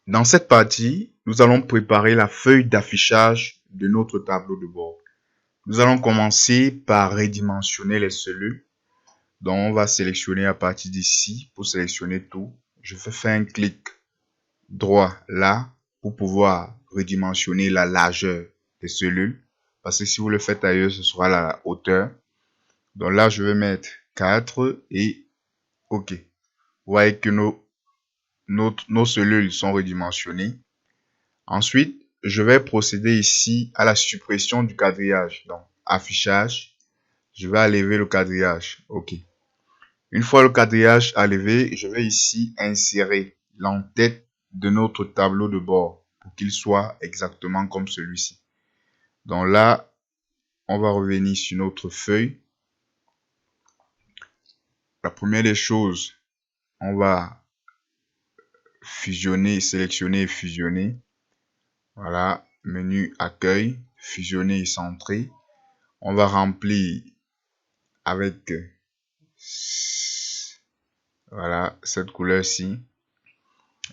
Dans cette partie, nous allons préparer la feuille d'affichage de notre tableau de bord. Nous allons commencer par redimensionner les cellules. Donc, on va sélectionner à partir d'ici pour sélectionner tout. Je vais faire un clic droit là pour pouvoir redimensionner la largeur des cellules. Parce que si vous le faites ailleurs, ce sera la hauteur. Donc là, je vais mettre 4 et OK. Vous voyez que nos cellules sont redimensionnées. Ensuite, je vais procéder ici à la suppression du quadrillage. Donc, affichage, je vais enlever le quadrillage. OK. Une fois le quadrillage enlevé, je vais ici insérer l'entête de notre tableau de bord pour qu'il soit exactement comme celui-ci. Donc là, on va revenir sur notre feuille. La première des choses, on va fusionner, sélectionner et fusionner. Voilà, menu accueil, fusionner et centrer. On va remplir avec voilà cette couleur-ci.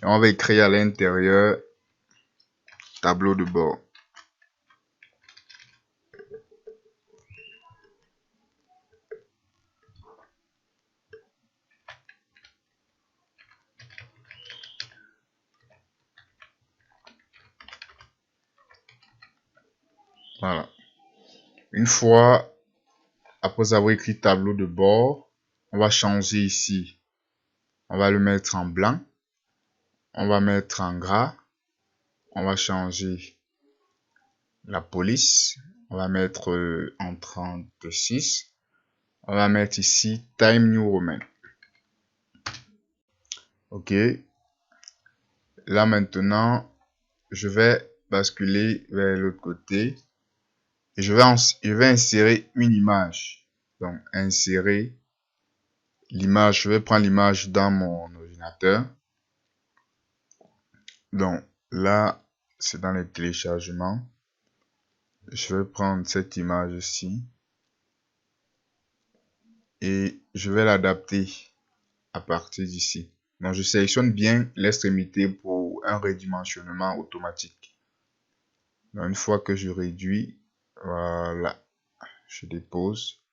Et on va écrire à l'intérieur tableau de bord. Voilà. Une fois, après avoir écrit tableau de bord, on va changer ici. On va le mettre en blanc. On va mettre en gras. On va changer la police. On va mettre en 36. On va mettre ici Time New Roman. OK. Là maintenant, je vais basculer vers l'autre côté. Et je vais insérer une image. Donc, insérer l'image. Je vais prendre l'image dans mon ordinateur. Donc, là, c'est dans les téléchargements. Je vais prendre cette image-ci. Et je vais l'adapter à partir d'ici. Donc, je sélectionne bien l'extrémité pour un redimensionnement automatique. Donc, une fois que je réduis, voilà, je dépose.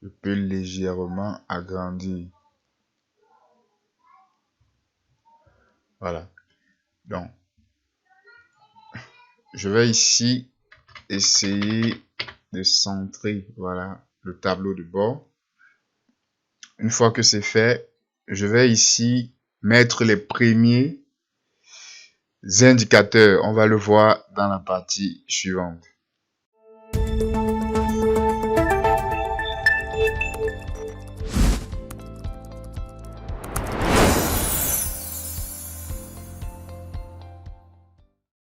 Je peux légèrement agrandir. Voilà. Donc, je vais ici essayer de centrer, voilà, le tableau de bord. Une fois que c'est fait, je vais ici mettre les premiers indicateurs. On va le voir dans la partie suivante.